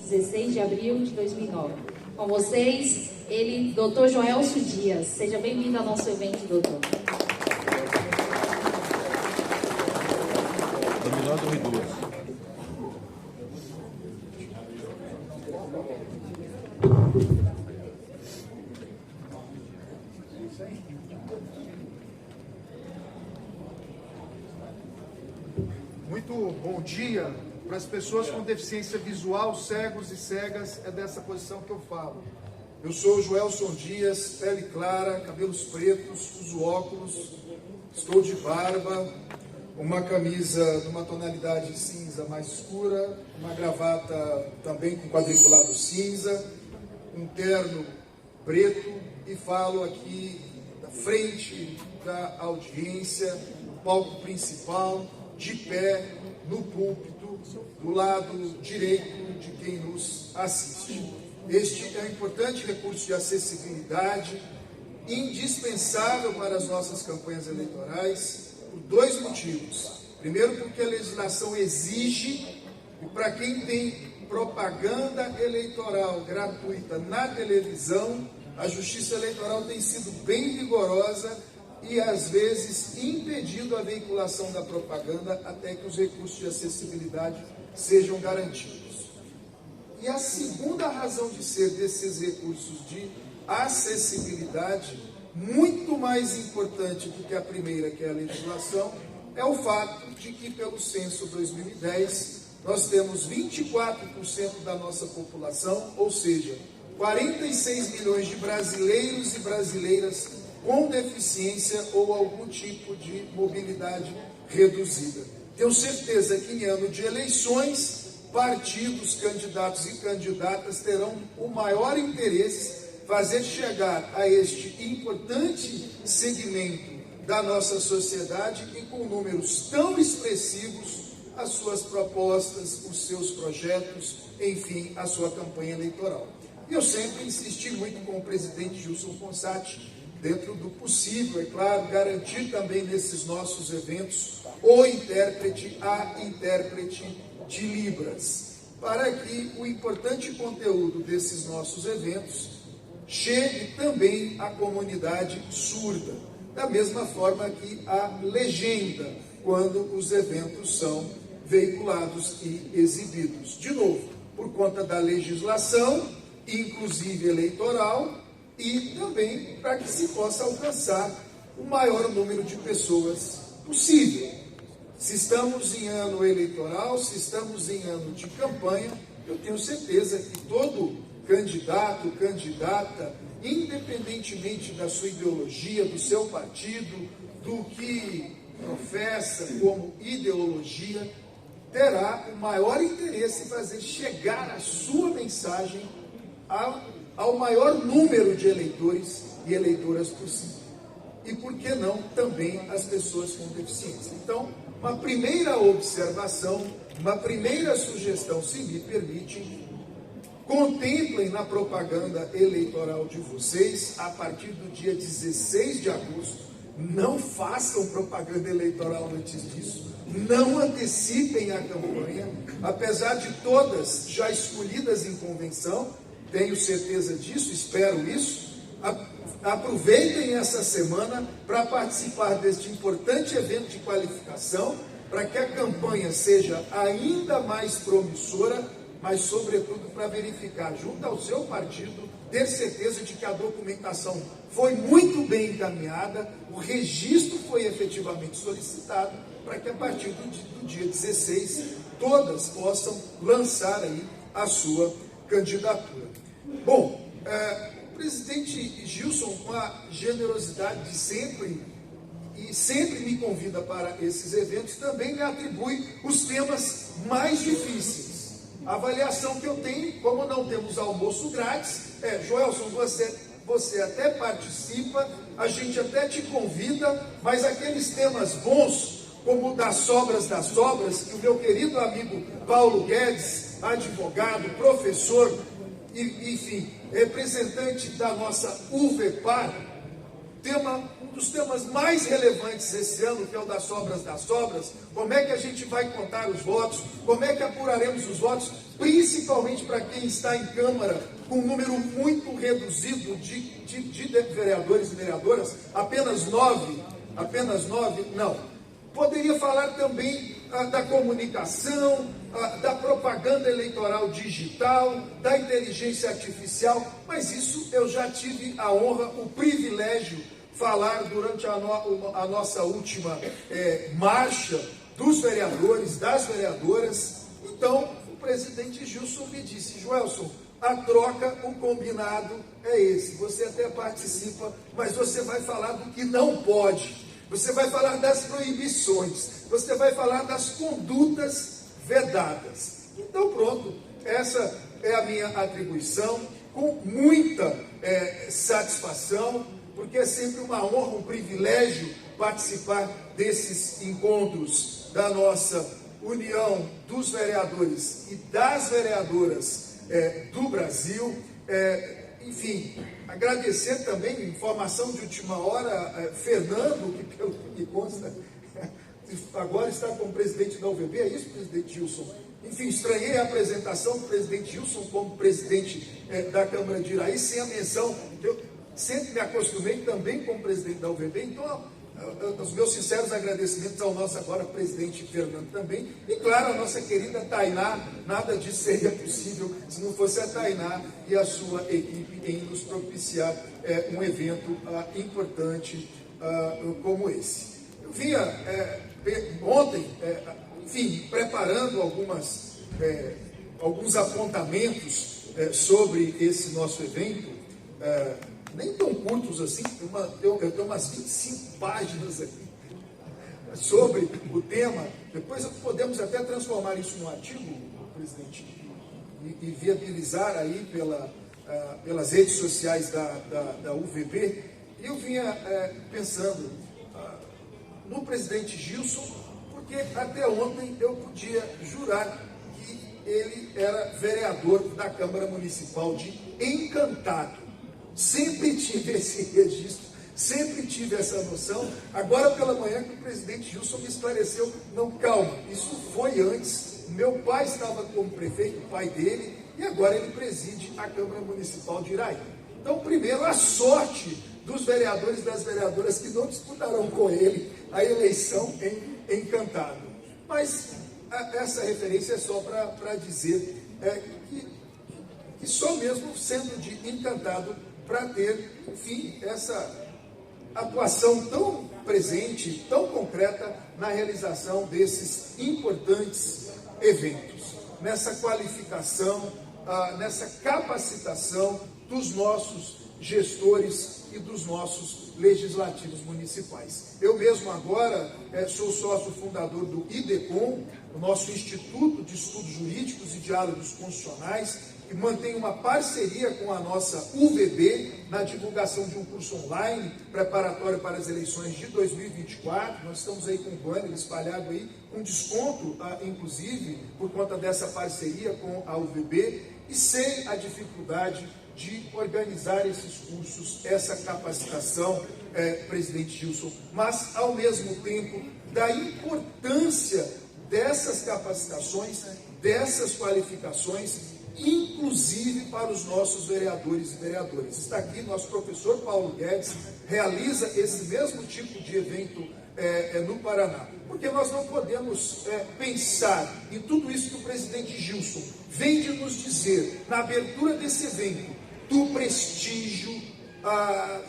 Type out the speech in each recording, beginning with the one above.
16 de abril de 2009. Com vocês, ele, Dr. Joelson Dias. Seja bem-vindo ao nosso evento, doutor. Dominó 2012. Muito bom dia para as pessoas com deficiência visual, cegos e cegas, é dessa posição que eu falo. Eu sou o Joelson Dias, pele clara, cabelos pretos, uso óculos, estou de barba, uma camisa numa tonalidade cinza mais escura, uma gravata também com quadriculado cinza, um terno preto e falo aqui da frente da audiência, no palco principal, de pé, no púlpito, do lado direito de quem nos assiste. Este é um importante recurso de acessibilidade, indispensável para as nossas campanhas eleitorais, por dois motivos. Primeiro, porque a legislação exige, e para quem tem propaganda eleitoral gratuita na televisão, a Justiça Eleitoral tem sido bem rigorosa e, às vezes, impedindo a veiculação da propaganda até que os recursos de acessibilidade sejam garantidos. E a segunda razão de ser desses recursos de acessibilidade, muito mais importante do que a primeira, que é a legislação, é o fato de que, pelo censo 2010, nós temos 24% da nossa população, ou seja, 46 milhões de brasileiros e brasileiras com deficiência ou algum tipo de mobilidade reduzida. Tenho certeza que em ano de eleições, partidos, candidatos e candidatas terão o maior interesse fazer chegar a este importante segmento da nossa sociedade e com números tão expressivos as suas propostas, os seus projetos, enfim, a sua campanha eleitoral. E eu sempre insisti muito com o presidente Gilson Fossati, dentro do possível, é claro, garantir também nesses nossos eventos o intérprete, a intérprete de Libras, para que o importante conteúdo desses nossos eventos chegue também à comunidade surda, da mesma forma que a legenda, quando os eventos são veiculados e exibidos. De novo, por conta da legislação, inclusive eleitoral, e também para que se possa alcançar o maior número de pessoas possível. Se estamos em ano eleitoral, se estamos em ano de campanha, eu tenho certeza que todo candidato, candidata, independentemente da sua ideologia, do seu partido, do que professa como ideologia, terá o maior interesse em fazer chegar a sua mensagem ao maior número de eleitores e eleitoras possível. E, por que não, também as pessoas com deficiência. Então, uma primeira observação, uma primeira sugestão, se me permite, contemplem na propaganda eleitoral de vocês, a partir do dia 16 de agosto, não façam propaganda eleitoral antes disso, não antecipem a campanha, apesar de todas já escolhidas em convenção, tenho certeza disso, espero isso. Aproveitem essa semana para participar deste importante evento de qualificação, para que a campanha seja ainda mais promissora, mas, sobretudo, para verificar, junto ao seu partido, ter certeza de que a documentação foi muito bem encaminhada, o registro foi efetivamente solicitado, para que, a partir do dia 16, todas possam lançar aí a sua candidatura. Bom, o presidente Gilson, com a generosidade de sempre, e sempre me convida para esses eventos, também me atribui os temas mais difíceis. A avaliação que eu tenho, como não temos almoço grátis, Joelson, você até participa, a gente até te convida, mas aqueles temas bons, como o das sobras, que o meu querido amigo Paulo Guedes, advogado, professor, enfim, representante da nossa UVEPAR, um dos temas mais relevantes esse ano, que é o das sobras, como é que a gente vai contar os votos, como é que apuraremos os votos, principalmente para quem ontem está em Câmara com um número muito reduzido de vereadores e vereadoras, apenas nove, não. Poderia falar também da comunicação, da propaganda eleitoral digital, da inteligência artificial, mas isso eu já tive a honra, o privilégio, falar durante a nossa última marcha dos vereadores, das vereadoras. Então, o presidente Gilson me disse: Joelson, a troca, o combinado é esse. Você até participa, mas você vai falar do que não pode. Você vai falar das proibições. Você vai falar das condutas vedadas. Então, pronto. Essa é a minha atribuição, com muita satisfação, porque é sempre uma honra, um privilégio participar desses encontros da nossa União dos Vereadores e das Vereadoras do Brasil. Enfim, agradecer também, informação de última hora, Fernando, que pelo que me consta, agora está como presidente da UVB, é isso, presidente Gilson? Enfim, estranhei a apresentação do presidente Gilson como presidente da Câmara de Iraí, sem a menção. Eu sempre me acostumei também como presidente da UVB, então os meus sinceros agradecimentos ao nosso agora presidente Fernando também, e claro, a nossa querida Tainá. Nada disso seria possível se não fosse a Tainá e a sua equipe em nos propiciar um evento importante como esse. Eu vinha ontem, enfim, preparando alguns apontamentos sobre esse nosso evento, nem tão curtos assim, eu tenho umas 25 páginas aqui sobre o tema. Depois podemos até transformar isso num artigo, presidente, e viabilizar aí pelas redes sociais da UVB. E eu vinha pensando no presidente Gilson, porque até ontem eu podia jurar que ele era vereador da Câmara Municipal de Encantado. Sempre tive esse registro, sempre tive essa noção. Agora pela manhã que o presidente Gilson me esclareceu: não, calma, isso foi antes. Meu pai estava como prefeito, o pai dele, e agora ele preside a Câmara Municipal de Iraí. Então, primeiro, a sorte dos vereadores e das vereadoras que não disputarão com ele a eleição em Encantado. Mas essa referência é só para dizer que só mesmo sendo de Encantado para ter, enfim, essa atuação tão presente, tão concreta na realização desses importantes eventos, nessa qualificação, nessa capacitação dos nossos gestores e dos nossos legislativos municipais. Eu mesmo agora sou sócio fundador do IDECOM, o nosso Instituto de Estudos Jurídicos e Diálogos Constitucionais, que mantém uma parceria com a nossa UVB na divulgação de um curso online preparatório para as eleições de 2024. Nós estamos aí com um banner espalhado aí, com desconto, inclusive, por conta dessa parceria com a UVB, e sei a dificuldade de organizar esses cursos, essa capacitação, presidente Gilson, mas, ao mesmo tempo, da importância dessas capacitações, dessas qualificações, inclusive para os nossos vereadores e vereadoras. Está aqui nosso professor Paulo Guedes, realiza esse mesmo tipo de evento no Paraná. Porque nós não podemos pensar em tudo isso que o presidente Gilson vem de nos dizer na abertura desse evento, do prestígio,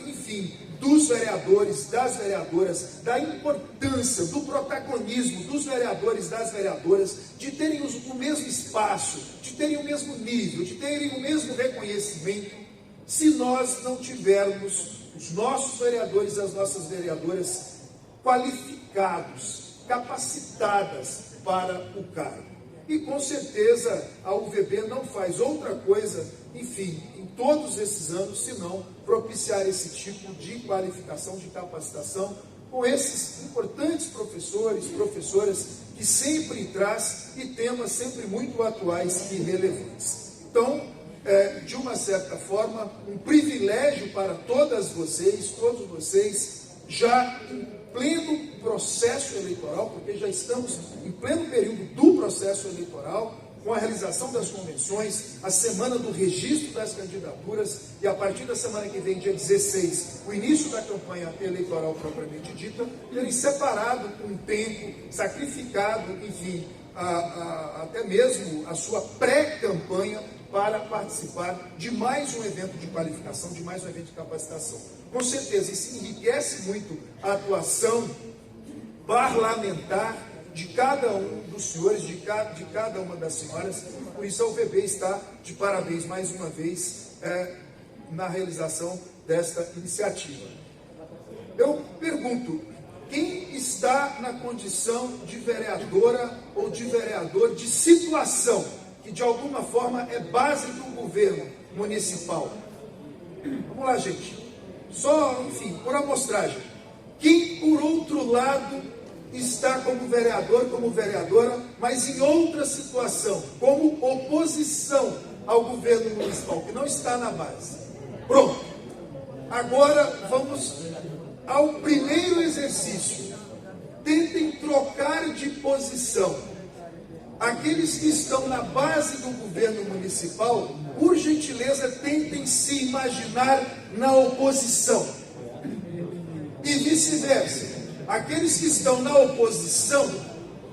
enfim, dos vereadores, das vereadoras, da importância, do protagonismo dos vereadores, das vereadoras, de terem o mesmo espaço, de terem o mesmo nível, de terem o mesmo reconhecimento, se nós não tivermos os nossos vereadores e as nossas vereadoras qualificados, capacitadas para o cargo. E com certeza a UVB não faz outra coisa, enfim, em todos esses anos, senão propiciar esse tipo de qualificação, de capacitação, com esses importantes professores, professoras, que sempre traz e temas sempre muito atuais e relevantes. Então, de uma certa forma, um privilégio para todos vocês, já em pleno processo eleitoral, porque já estamos em pleno período do processo eleitoral, com a realização das convenções, a semana do registro das candidaturas e a partir da semana que vem, dia 16, o início da campanha eleitoral propriamente dita, terem separado um tempo, sacrificado, enfim, até mesmo a sua pré-campanha para participar de mais um evento de qualificação, de mais um evento de capacitação. Com certeza, isso enriquece muito a atuação parlamentar de cada um dos senhores, de cada uma das senhoras. Por isso a UVB está de parabéns mais uma vez na realização desta iniciativa. Eu pergunto, quem está na condição de vereadora ou de vereador de situação, que de alguma forma é base do governo municipal? Vamos lá, gente. Só, enfim, por amostragem. Quem, por outro lado, está como vereador, como vereadora, mas em outra situação, como oposição ao governo municipal, que não está na base? Pronto. Agora vamos ao primeiro exercício. Tentem trocar de posição. Aqueles que estão na base do governo municipal, por gentileza, tentem se imaginar na oposição. E vice-versa. Aqueles que estão na oposição,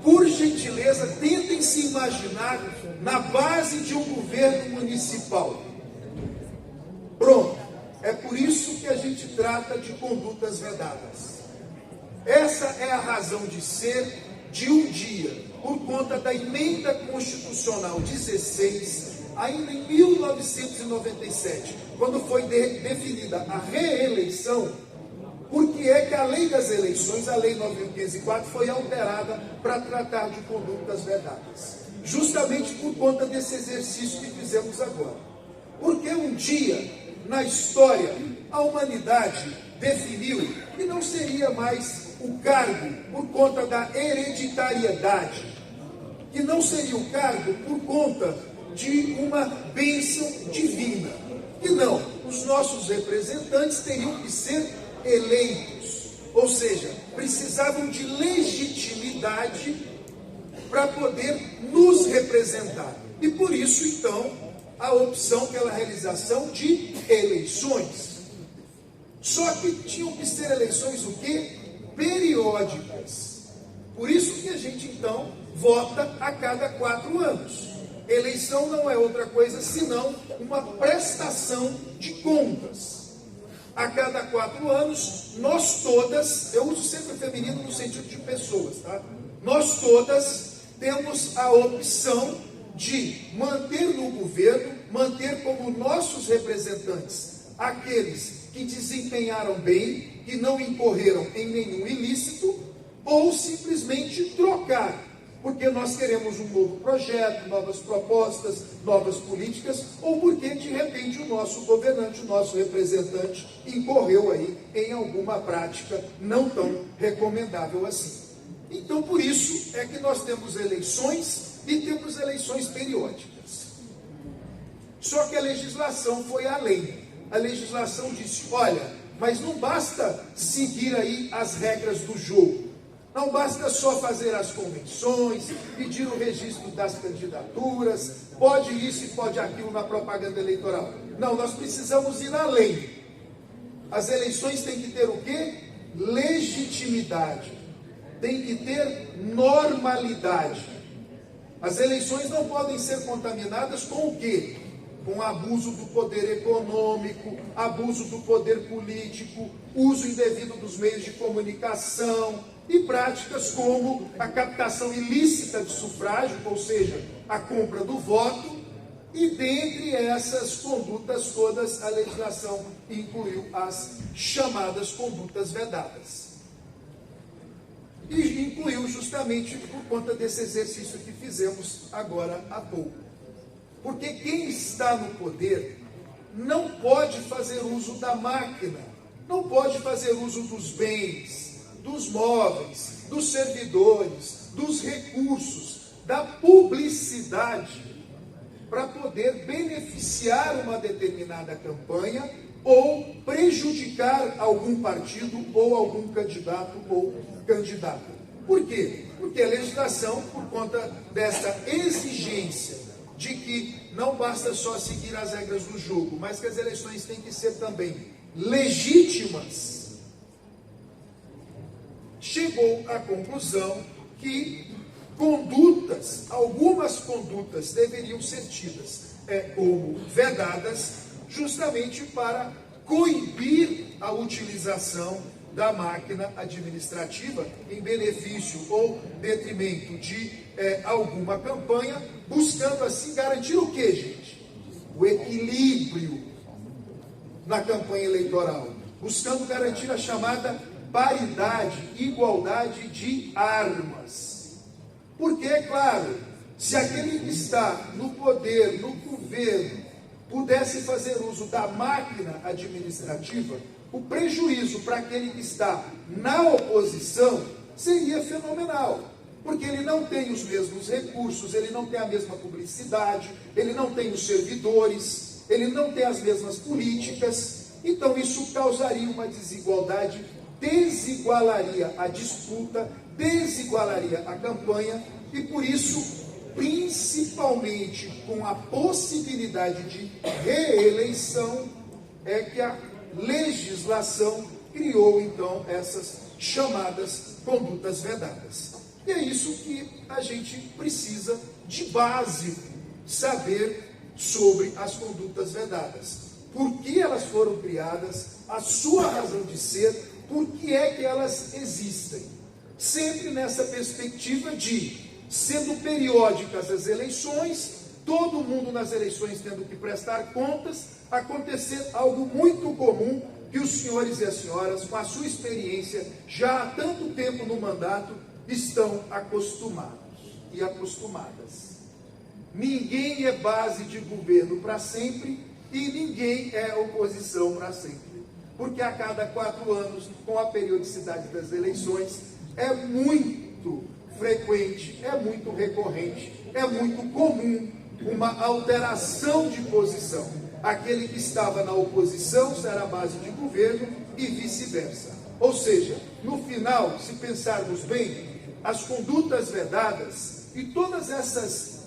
por gentileza, tentem se imaginar na base de um governo municipal. Pronto. É por isso que a gente trata de condutas vedadas. Essa é a razão de ser de um dia, por conta da emenda constitucional 16, ainda em 1997, quando foi definida a reeleição. Porque é que a lei das eleições, a lei 9.504, foi alterada para tratar de condutas vedadas. Justamente por conta desse exercício que fizemos agora. Porque um dia, na história, a humanidade definiu que não seria mais o cargo por conta da hereditariedade, que não seria o cargo por conta de uma bênção divina. Que não, os nossos representantes teriam que ser eleitos, ou seja, precisavam de legitimidade para poder nos representar. E por isso, então, a opção pela realização de eleições. Só que tinham que ser eleições o quê? Periódicas. Por isso que a gente, então, vota a cada 4 anos. Eleição não é outra coisa senão uma prestação de contas. A cada 4 anos, nós todas, eu uso sempre o feminino no sentido de pessoas, tá? Nós todas temos a opção de manter no governo, manter como nossos representantes aqueles que desempenharam bem, que não incorreram em nenhum ilícito, ou simplesmente trocar. Porque nós queremos um novo projeto, novas propostas, novas políticas, ou porque, de repente, o nosso governante, o nosso representante, incorreu aí em alguma prática não tão recomendável assim. Então, por isso é que nós temos eleições e temos eleições periódicas. Só que a legislação foi além. A legislação disse, olha, mas não basta seguir aí as regras do jogo. Não basta só fazer as convenções, pedir o registro das candidaturas, pode isso e pode aquilo na propaganda eleitoral. Não, nós precisamos ir além. As eleições têm que ter o quê? Legitimidade. Tem que ter normalidade. As eleições não podem ser contaminadas com o quê? Com abuso do poder econômico, abuso do poder político, uso indevido dos meios de comunicação, e práticas como a captação ilícita de sufrágio, ou seja, a compra do voto, e dentre essas condutas todas, a legislação incluiu as chamadas condutas vedadas. E incluiu justamente por conta desse exercício que fizemos agora há pouco. Porque quem está no poder não pode fazer uso da máquina, não pode fazer uso dos bens, dos móveis, dos servidores, dos recursos, da publicidade, para poder beneficiar uma determinada campanha ou prejudicar algum partido ou algum candidato ou candidata. Por quê? Porque a legislação, por conta dessa exigência de que não basta só seguir as regras do jogo, mas que as eleições têm que ser também legítimas, chegou à conclusão que algumas condutas deveriam ser tidas como vedadas, justamente para coibir a utilização da máquina administrativa em benefício ou detrimento de alguma campanha, buscando assim garantir o quê, gente? O equilíbrio na campanha eleitoral, buscando garantir a chamada paridade, igualdade de armas. Porque, é claro, se aquele que está no poder, no governo, pudesse fazer uso da máquina administrativa, o prejuízo para aquele que está na oposição seria fenomenal, porque ele não tem os mesmos recursos, ele não tem a mesma publicidade, ele não tem os servidores, ele não tem as mesmas políticas. Então isso causaria uma desigualdade, desigualaria a disputa, desigualaria a campanha, e por isso, principalmente com a possibilidade de reeleição, é que a legislação criou então essas chamadas condutas vedadas. E é isso que a gente precisa de básico saber sobre as condutas vedadas. Por que elas foram criadas, a sua razão de ser, por que é que elas existem. Sempre nessa perspectiva de, sendo periódicas as eleições, todo mundo nas eleições tendo que prestar contas, acontecer algo muito comum que os senhores e as senhoras, com a sua experiência, já há tanto tempo no mandato, estão acostumados e acostumadas. Ninguém é base de governo para sempre e ninguém é oposição para sempre. Porque a cada 4 anos, com a periodicidade das eleições, é muito frequente, é muito recorrente, é muito comum uma alteração de posição. Aquele que estava na oposição será base de governo e vice-versa. Ou seja, no final, se pensarmos bem, as condutas vedadas e todas essas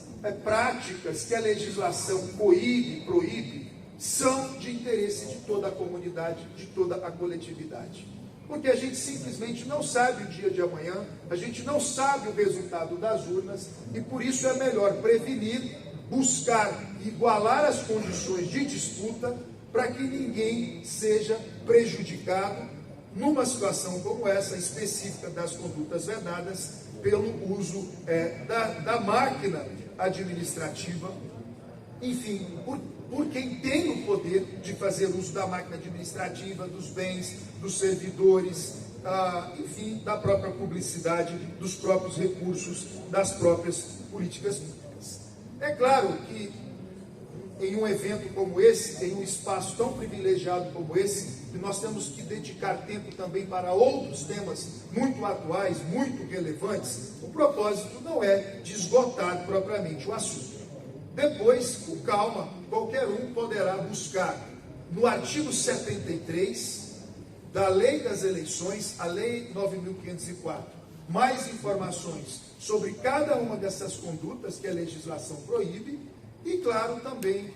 práticas que a legislação proíbe, são de interesse de toda a comunidade, de toda a coletividade. Porque a gente simplesmente não sabe o dia de amanhã, a gente não sabe o resultado das urnas, e por isso é melhor prevenir, buscar igualar as condições de disputa para que ninguém seja prejudicado numa situação como essa específica das condutas vedadas pelo uso da máquina administrativa, enfim, por quem tem o poder de fazer uso da máquina administrativa, dos bens, dos servidores, enfim, da própria publicidade, dos próprios recursos, das próprias políticas públicas. É claro que em um evento como esse, em um espaço tão privilegiado como esse, que nós temos que dedicar tempo também para outros temas muito atuais, muito relevantes, o propósito não é de esgotar propriamente o assunto. Depois, com calma, qualquer um poderá buscar no artigo 73 da Lei das Eleições, a Lei 9.504, mais informações sobre cada uma dessas condutas que a legislação proíbe e, claro, também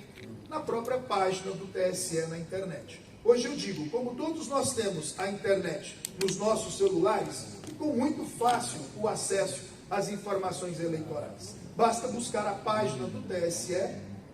na própria página do TSE na internet. Hoje eu digo, como todos nós temos a internet nos nossos celulares, ficou muito fácil o acesso às informações eleitorais. Basta buscar a página do TSE.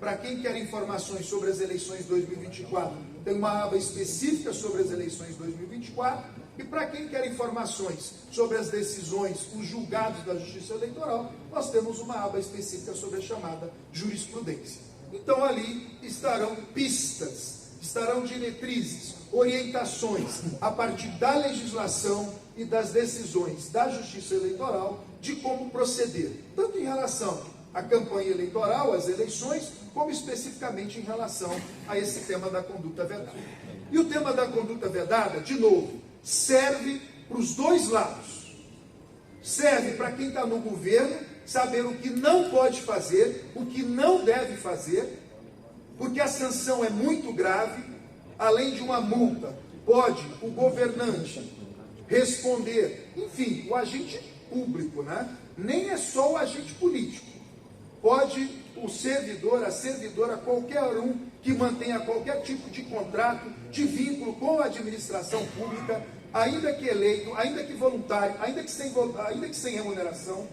Para quem quer informações sobre as eleições 2024, tem uma aba específica sobre as eleições 2024. E para quem quer informações sobre as decisões, os julgados da Justiça Eleitoral, nós temos uma aba específica sobre a chamada jurisprudência. Então ali estarão pistas, estarão diretrizes, orientações a partir da legislação e das decisões da Justiça Eleitoral de como proceder, tanto em relação à campanha eleitoral, às eleições, como especificamente em relação a esse tema da conduta vedada. E o tema da conduta vedada, de novo, serve para os dois lados. Serve para quem está no governo saber o que não pode fazer, o que não deve fazer, porque a sanção é muito grave. Além de uma multa, pode o governante responder, enfim, o agente público, né? Nem é só o agente político. Pode o servidor, a servidora, qualquer um que mantenha qualquer tipo de contrato, de vínculo com a administração pública, ainda que eleito, ainda que voluntário, ainda que sem remuneração,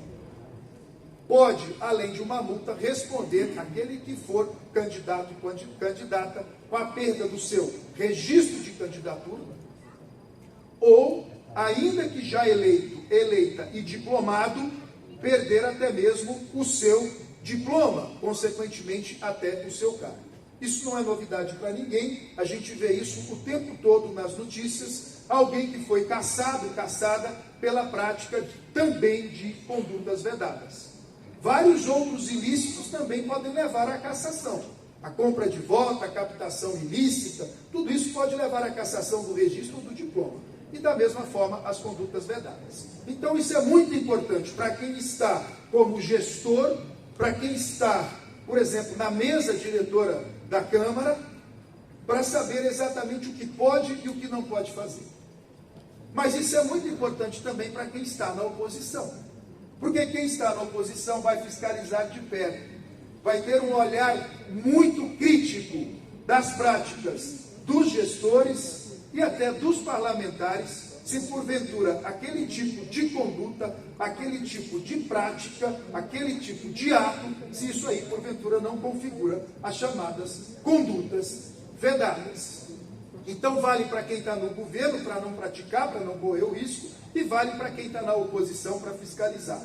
pode, além de uma multa, responder aquele que for candidato ou candidata com a perda do seu registro de candidatura, ou, ainda que já eleito, eleita e diplomado, perder até mesmo o seu diploma, consequentemente até o seu cargo. Isso não é novidade para ninguém, a gente vê isso o tempo todo nas notícias, alguém que foi caçado, caçada pela prática também de condutas vedadas. Vários outros ilícitos também podem levar à cassação. A compra de voto, a captação ilícita, tudo isso pode levar à cassação do registro do diploma. E da mesma forma, as condutas vedadas. Então isso é muito importante para quem está como gestor, para quem está, por exemplo, na mesa diretora da Câmara, para saber exatamente o que pode e o que não pode fazer. Mas isso é muito importante também para quem está na oposição. Porque quem está na oposição vai fiscalizar de perto, vai ter um olhar muito crítico das práticas dos gestores e até dos parlamentares, se porventura aquele tipo de conduta, aquele tipo de prática, aquele tipo de ato, se isso aí porventura não configura as chamadas condutas vedadas. Então vale para quem está no governo para não praticar, para não correr o risco, e vale para quem está na oposição para fiscalizar.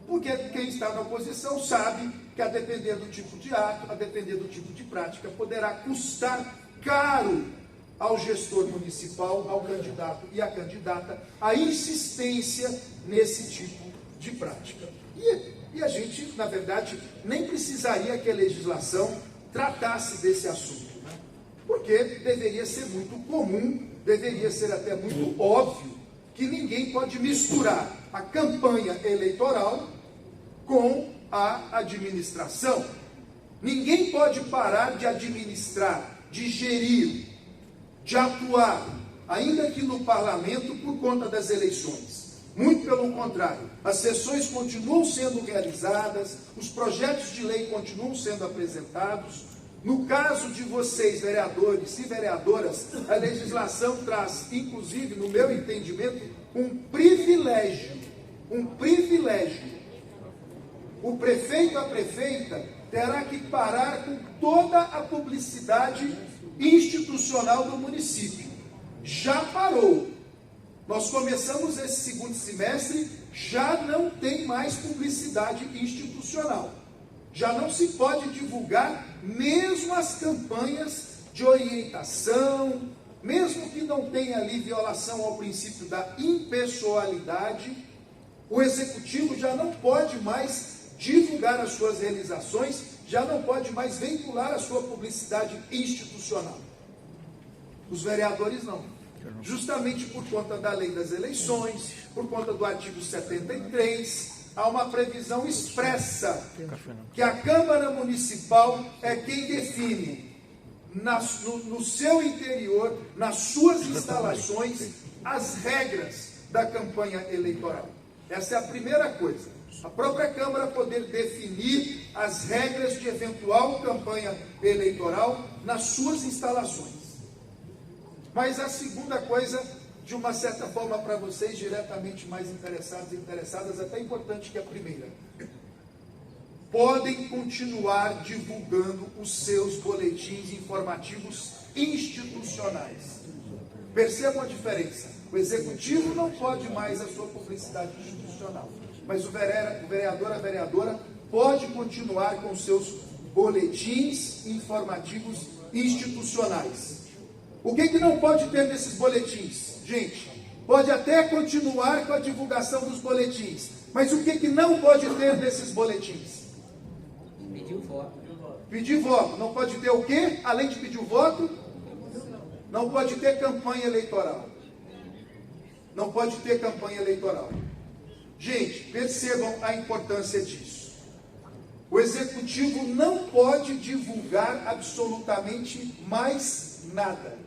Porque quem está na oposição sabe que, a depender do tipo de ato, a depender do tipo de prática, poderá custar caro ao gestor municipal, ao candidato e à candidata, a insistência nesse tipo de prática. E a gente, na verdade, nem precisaria que a legislação tratasse desse assunto, né? Porque deveria ser muito comum, deveria ser até muito óbvio, que ninguém pode misturar a campanha eleitoral com a administração. Ninguém pode parar de administrar, de gerir, de atuar, ainda que no parlamento, por conta das eleições. Muito pelo contrário, as sessões continuam sendo realizadas, os projetos de lei continuam sendo apresentados. No caso de vocês, vereadores e vereadoras, a legislação traz, inclusive, no meu entendimento, um privilégio. O prefeito, a prefeita, terá que parar com toda a publicidade institucional do município. Já parou. Nós começamos esse segundo semestre, já não tem mais publicidade institucional. Já não se pode divulgar mesmo as campanhas de orientação, mesmo que não tenha ali violação ao princípio da impessoalidade, o executivo já não pode mais divulgar as suas realizações, já não pode mais vincular a sua publicidade institucional. Os vereadores não. Justamente por conta da lei das eleições, por conta do artigo 73, há uma previsão expressa que a Câmara Municipal é quem define no seu interior, nas suas instalações, as regras da campanha eleitoral. Essa é a primeira coisa. A própria Câmara poder definir as regras de eventual campanha eleitoral nas suas instalações. Mas a segunda coisa, de uma certa forma para vocês diretamente mais interessados e interessadas, até importante que a primeira. Podem continuar divulgando os seus boletins informativos institucionais. Percebam a diferença. O executivo não pode mais a sua publicidade institucional, mas o vereador, a vereadora, pode continuar com seus boletins informativos institucionais. O que não pode ter nesses boletins? Gente, pode até continuar com a divulgação dos boletins, mas o que não pode ter nesses boletins? Pedir o voto. Pedir voto. Não pode ter o quê? Além de pedir o voto, não pode ter campanha eleitoral. Não pode ter campanha eleitoral. Gente, percebam a importância disso. O executivo não pode divulgar absolutamente mais nada.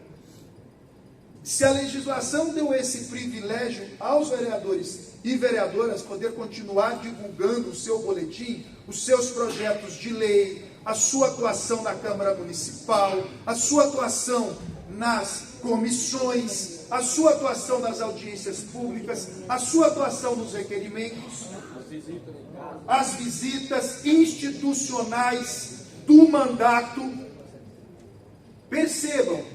Se a legislação deu esse privilégio aos vereadores e vereadoras poder continuar divulgando o seu boletim, os seus projetos de lei, a sua atuação na Câmara Municipal, a sua atuação nas comissões, a sua atuação nas audiências públicas, a sua atuação nos requerimentos, as visitas institucionais do mandato. Percebam,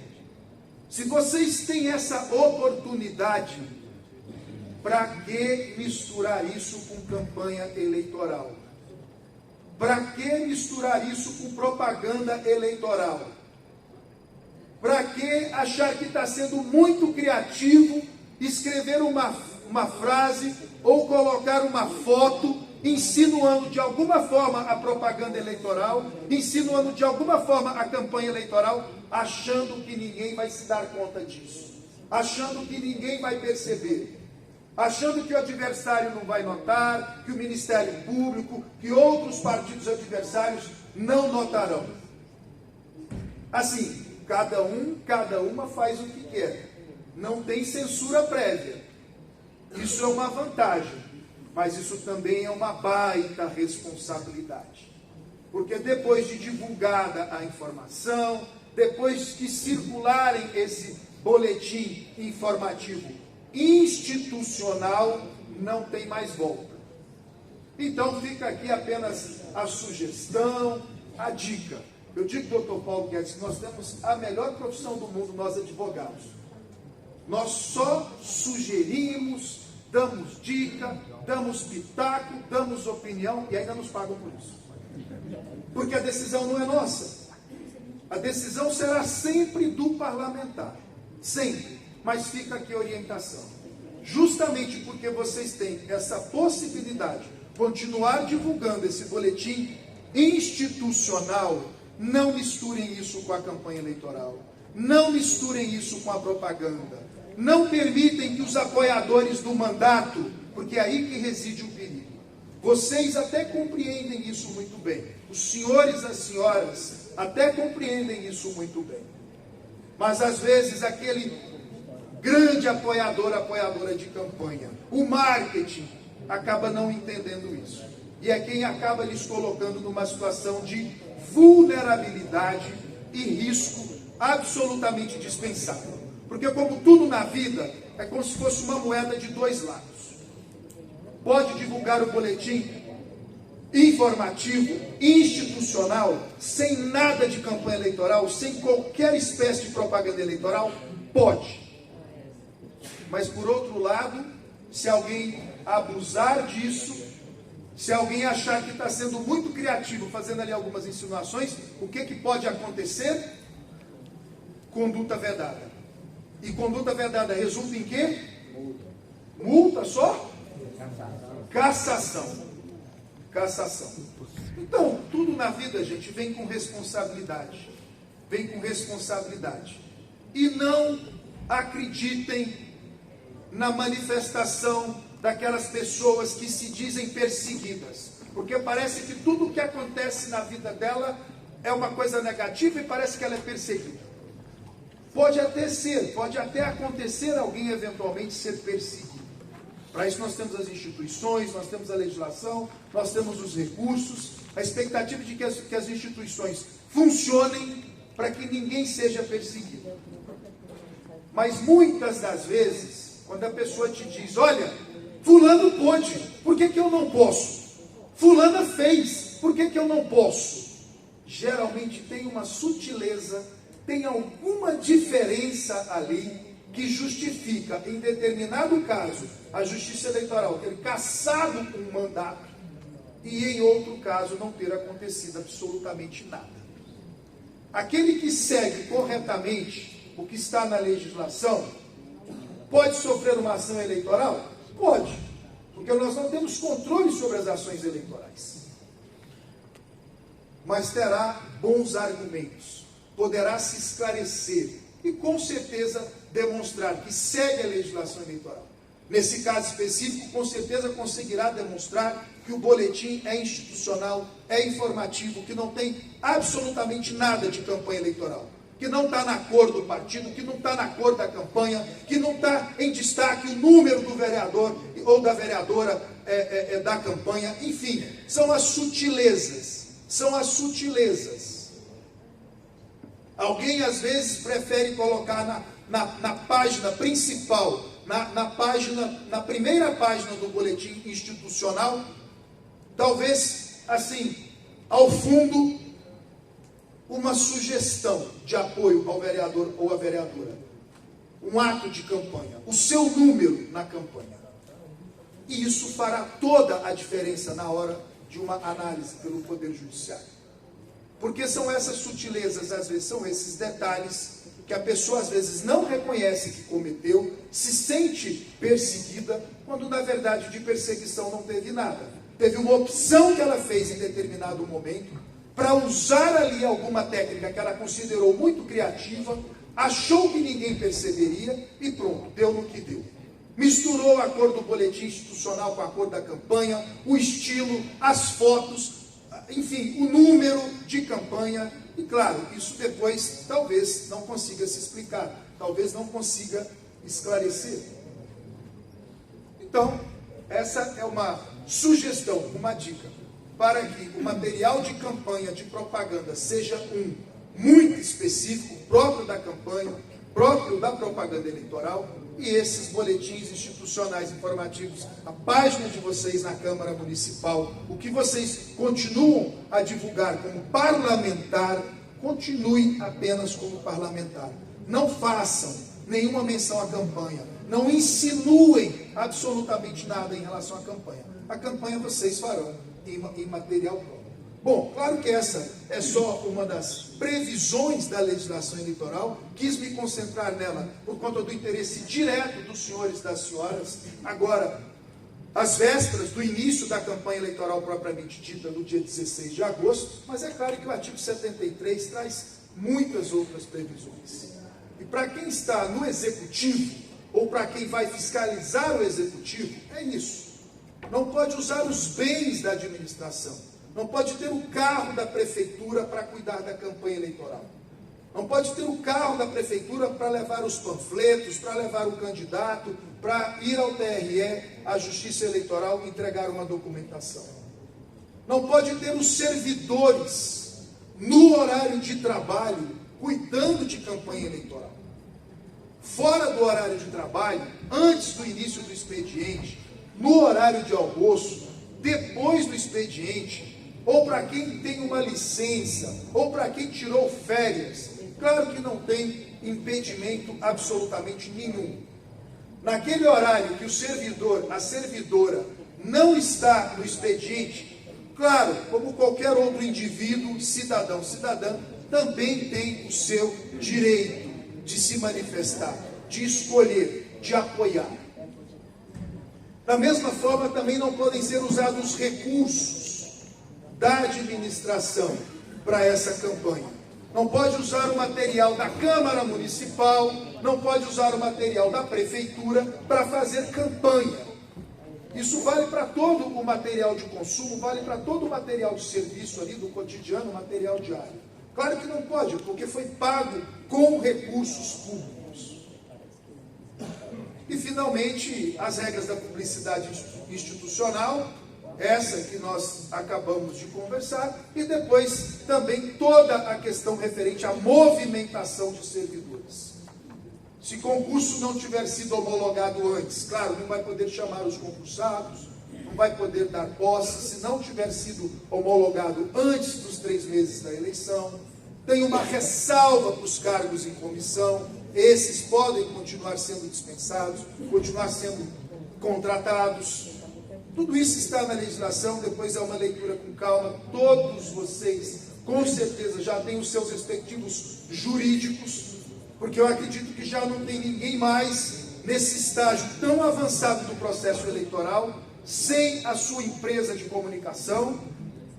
se vocês têm essa oportunidade, para que misturar isso com campanha eleitoral? Para que misturar isso com propaganda eleitoral? Para que achar que está sendo muito criativo, escrever uma frase ou colocar uma foto, insinuando de alguma forma a propaganda eleitoral, insinuando de alguma forma a campanha eleitoral, achando que ninguém vai se dar conta disso, achando que ninguém vai perceber, achando que o adversário não vai notar, que o Ministério Público, que outros partidos adversários não notarão. Assim, cada uma faz o que quer. Não tem censura prévia. Isso é uma vantagem, mas isso também é uma baita responsabilidade. Porque depois de divulgada a informação, depois que circularem esse boletim informativo institucional, não tem mais volta. Então fica aqui apenas a sugestão, a dica. Eu digo, doutor Paulo Guedes, que nós temos a melhor profissão do mundo, nós advogados. Nós só sugerimos, damos dica, damos pitaco, damos opinião e ainda nos pagam por isso. Porque a decisão não é nossa. A decisão será sempre do parlamentar. Sempre. Mas fica aqui a orientação. Justamente porque vocês têm essa possibilidade de continuar divulgando esse boletim institucional, não misturem isso com a campanha eleitoral. Não misturem isso com a propaganda. Não permitem que os apoiadores do mandato, porque é aí que reside o perigo. Vocês até compreendem isso muito bem. Os senhores e as senhoras até compreendem isso muito bem. Mas às vezes aquele grande apoiadora de campanha, o marketing, acaba não entendendo isso. E é quem acaba lhes colocando numa situação de vulnerabilidade e risco absolutamente dispensável. Porque como tudo na vida, é como se fosse uma moeda de dois lados. Pode divulgar o boletim informativo, institucional, sem nada de campanha eleitoral, sem qualquer espécie de propaganda eleitoral? Pode. Mas por outro lado, se alguém abusar disso, se alguém achar que está sendo muito criativo, fazendo ali algumas insinuações, o que pode acontecer? Conduta vedada. E conduta vedada resulta em quê? Multa só? Cassação. Cassação. Então, tudo na vida, gente, vem com responsabilidade. Vem com responsabilidade. E não acreditem na manifestação daquelas pessoas que se dizem perseguidas. Porque parece que tudo o que acontece na vida dela é uma coisa negativa e parece que ela é perseguida. Pode até acontecer alguém eventualmente ser perseguido. Para isso nós temos as instituições, nós temos a legislação, nós temos os recursos, a expectativa de que as instituições funcionem para que ninguém seja perseguido. Mas muitas das vezes, quando a pessoa te diz, olha, fulano pôde, por que eu não posso? Fulana fez, por que eu não posso? Geralmente tem uma sutileza, tem alguma diferença ali que justifica, em determinado caso, a Justiça Eleitoral ter cassado um mandato e, em outro caso, não ter acontecido absolutamente nada. Aquele que segue corretamente o que está na legislação pode sofrer uma ação eleitoral? Pode, porque nós não temos controle sobre as ações eleitorais. Mas terá bons argumentos, poderá se esclarecer e, com certeza, demonstrar que segue a legislação eleitoral. Nesse caso específico, com certeza conseguirá demonstrar que o boletim é institucional, é informativo, que não tem absolutamente nada de campanha eleitoral, que não está na cor do partido, que não está na cor da campanha, que não está em destaque o número do vereador ou da vereadora da campanha. Enfim, são as sutilezas. São as sutilezas. Alguém, às vezes, prefere colocar na página principal, na primeira página do boletim institucional, talvez, assim, ao fundo, uma sugestão de apoio ao vereador ou à vereadora. Um ato de campanha. O seu número na campanha. E isso fará toda a diferença na hora de uma análise pelo Poder Judiciário. Porque são essas sutilezas, às vezes, são esses detalhes que a pessoa, às vezes, não reconhece que cometeu, se sente perseguida, quando, na verdade, de perseguição não teve nada. Teve uma opção que ela fez em determinado momento, para usar ali alguma técnica que ela considerou muito criativa, achou que ninguém perceberia e pronto, deu no que deu. Misturou a cor do boletim institucional com a cor da campanha, o estilo, as fotos, enfim, o número de campanha. E claro, isso depois talvez não consiga se explicar, talvez não consiga esclarecer. Então, essa é uma sugestão, uma dica, para que o material de campanha, de propaganda, seja muito específico, próprio da campanha, próprio da propaganda eleitoral, e esses boletins institucionais informativos, a página de vocês na Câmara Municipal, o que vocês continuam a divulgar como parlamentar, continue apenas como parlamentar. Não façam nenhuma menção à campanha, não insinuem absolutamente nada em relação à campanha. A campanha vocês farão em material próprio. Bom, claro que essa é só uma das previsões da legislação eleitoral, quis me concentrar nela por conta do interesse direto dos senhores e das senhoras, agora, às vésperas do início da campanha eleitoral propriamente dita, no dia 16 de agosto, mas é claro que o artigo 73 traz muitas outras previsões. E para quem está no Executivo, ou para quem vai fiscalizar o Executivo, é isso. Não pode usar os bens da administração. Não pode ter o carro da prefeitura para cuidar da campanha eleitoral. Não pode ter o carro da prefeitura para levar os panfletos, para levar o candidato, para ir ao TRE, à Justiça Eleitoral, entregar uma documentação. Não pode ter os servidores no horário de trabalho, cuidando de campanha eleitoral. Fora do horário de trabalho, antes do início do expediente, no horário de almoço, depois do expediente, ou para quem tem uma licença, ou para quem tirou férias, claro que não tem impedimento absolutamente nenhum. Naquele horário que o servidor, a servidora, não está no expediente, claro, como qualquer outro indivíduo, cidadão, cidadã, também tem o seu direito de se manifestar, de escolher, de apoiar. Da mesma forma, também não podem ser usados recursos da administração para essa campanha. Não pode usar o material da Câmara Municipal, não pode usar o material da Prefeitura para fazer campanha. Isso vale para todo o material de consumo, vale para todo o material de serviço ali do cotidiano, material diário. Claro que não pode, porque foi pago com recursos públicos. E, finalmente, as regras da publicidade institucional, essa que nós acabamos de conversar, e depois também toda a questão referente à movimentação de servidores. Se concurso não tiver sido homologado antes, claro, não vai poder chamar os concursados, não vai poder dar posse, se não tiver sido homologado antes dos 3 meses da eleição. Tem uma ressalva para os cargos em comissão, esses podem continuar sendo dispensados, continuar sendo contratados. Tudo isso está na legislação, depois é uma leitura com calma. Todos vocês, com certeza, já têm os seus respectivos jurídicos, porque eu acredito que já não tem ninguém mais nesse estágio tão avançado do processo eleitoral, sem a sua empresa de comunicação,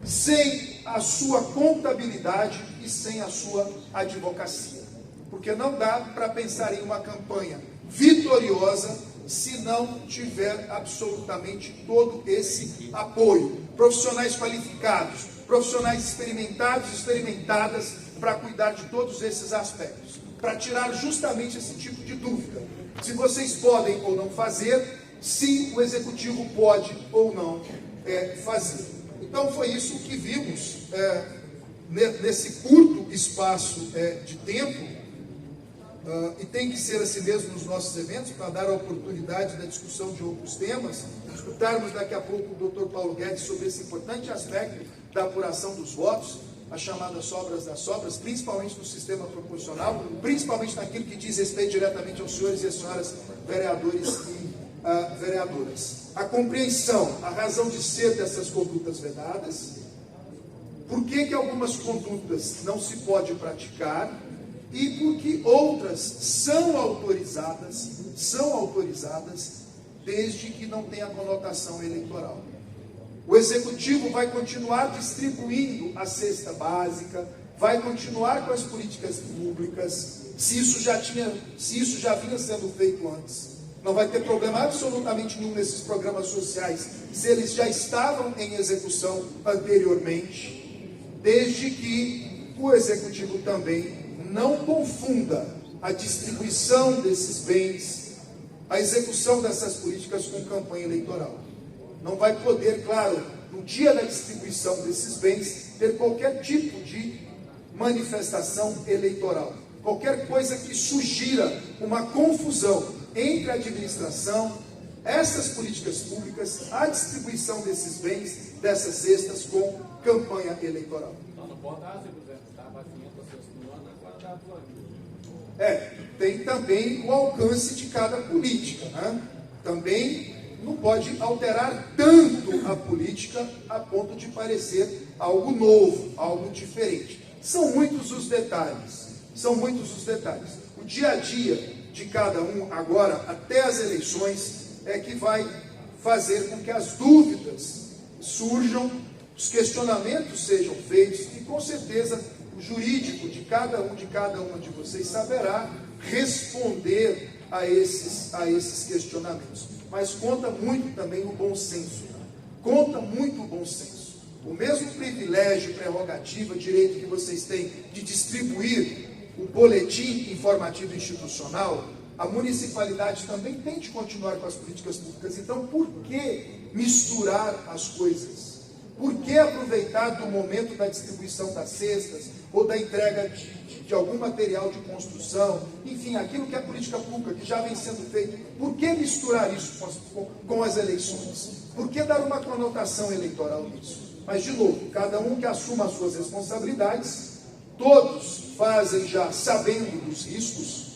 sem a sua contabilidade e sem a sua advocacia. Porque não dá para pensar em uma campanha vitoriosa se não tiver absolutamente todo esse apoio. Profissionais qualificados, profissionais experimentados, experimentadas, para cuidar de todos esses aspectos, para tirar justamente esse tipo de dúvida. Se vocês podem ou não fazer, se o Executivo pode ou não fazer. Então foi isso que vimos nesse curto espaço de tempo, e tem que ser assim mesmo nos nossos eventos, para dar a oportunidade da discussão de outros temas, escutarmos daqui a pouco o Dr. Paulo Guedes sobre esse importante aspecto da apuração dos votos, as chamadas sobras das sobras, principalmente no sistema proporcional, principalmente naquilo que diz respeito diretamente aos senhores e às senhoras vereadores e vereadoras. A compreensão, a razão de ser dessas condutas vedadas, por que algumas condutas não se pode praticar e por que outras são autorizadas desde que não tenha conotação eleitoral. O Executivo vai continuar distribuindo a cesta básica, vai continuar com as políticas públicas, se isso já vinha sendo feito antes. Não vai ter problema absolutamente nenhum nesses programas sociais, se eles já estavam em execução anteriormente, desde que o Executivo também não confunda a distribuição desses bens, a execução dessas políticas com campanha eleitoral. Não vai poder, claro, no dia da distribuição desses bens, ter qualquer tipo de manifestação eleitoral. Qualquer coisa que sugira uma confusão entre a administração, essas políticas públicas, a distribuição desses bens, dessas cestas com campanha eleitoral. Então não pode dar, está vacinando vocês no ano, agora dá plano. Tem também o alcance de cada política, né? Também não pode alterar tanto a política a ponto de parecer algo novo, algo diferente. São muitos os detalhes, O dia a dia de cada um agora, até as eleições, é que vai fazer com que as dúvidas surjam, os questionamentos sejam feitos e, com certeza, o jurídico de cada uma de vocês saberá responder a esses questionamentos. Mas conta muito também o bom senso. O mesmo privilégio, prerrogativa, direito que vocês têm de distribuir o boletim informativo institucional, a municipalidade também tem de continuar com as políticas públicas. Então, por que misturar as coisas? Por que aproveitar do momento da distribuição das cestas ou da entrega de algum material de construção, enfim, aquilo que é política pública, que já vem sendo feito? Por que misturar isso com as eleições? Por que dar uma conotação eleitoral nisso? Mas, de novo, cada um que assuma as suas responsabilidades, todos fazem já sabendo dos riscos,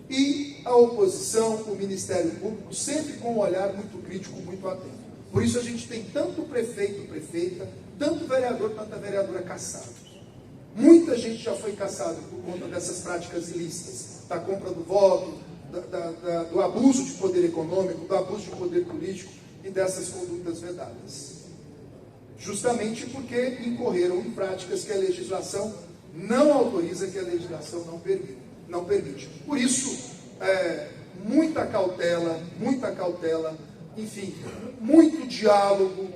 e a oposição, o Ministério Público, sempre com um olhar muito crítico, muito atento. Por isso a gente tem tanto prefeito, prefeita, tanto vereador, tanta vereadora caçado. Muita gente já foi caçada por conta dessas práticas ilícitas, da compra do voto, do abuso de poder econômico, do abuso de poder político e dessas condutas vedadas. Justamente porque incorreram em práticas que a legislação não autoriza, que a legislação não permite. Por isso, muita cautela, enfim, muito diálogo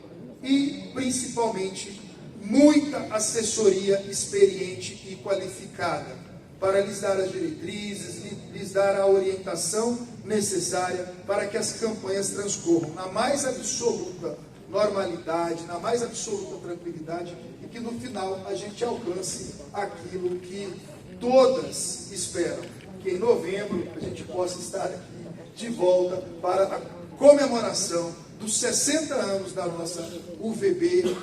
e, principalmente, muita assessoria experiente e qualificada para lhes dar as diretrizes, lhes dar a orientação necessária para que as campanhas transcorram na mais absoluta normalidade, na mais absoluta tranquilidade e que no final a gente alcance aquilo que todas esperam, que em novembro a gente possa estar aqui de volta para a comemoração dos 60 anos da nossa UVB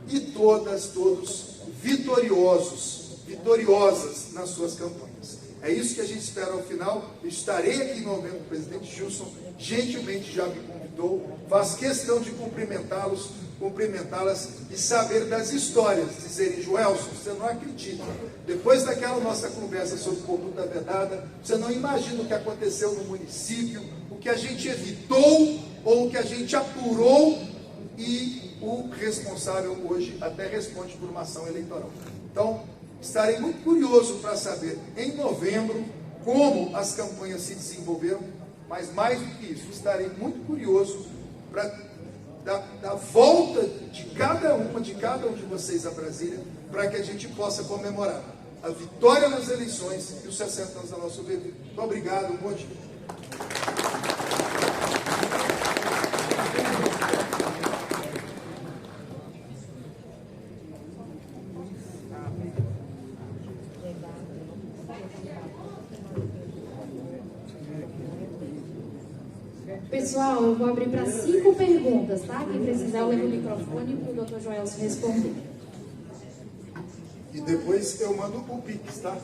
e todos vitoriosas nas suas campanhas. É isso que a gente espera ao final. Eu estarei aqui em novembro, o presidente Gilson gentilmente já me convidou, faz questão de cumprimentá-las e saber das histórias, dizerem: Joelson, você não acredita, depois daquela nossa conversa sobre conduta vedada, você não imagina o que aconteceu no município, o que a gente evitou ou o que a gente apurou, e o responsável hoje até responde por uma ação eleitoral. Então, estarei muito curioso para saber, em novembro, como as campanhas se desenvolveram, mas mais do que isso, estarei muito curioso para da volta de cada um de vocês a Brasília, para que a gente possa comemorar a vitória nas eleições e os 60 anos da nossa bebê. Muito obrigado, um bom dia. Pessoal, eu vou abrir para 5 perguntas, tá? Quem precisar, eu levo o microfone para o Dr. Joelson responder. E depois eu mando o Pix, tá?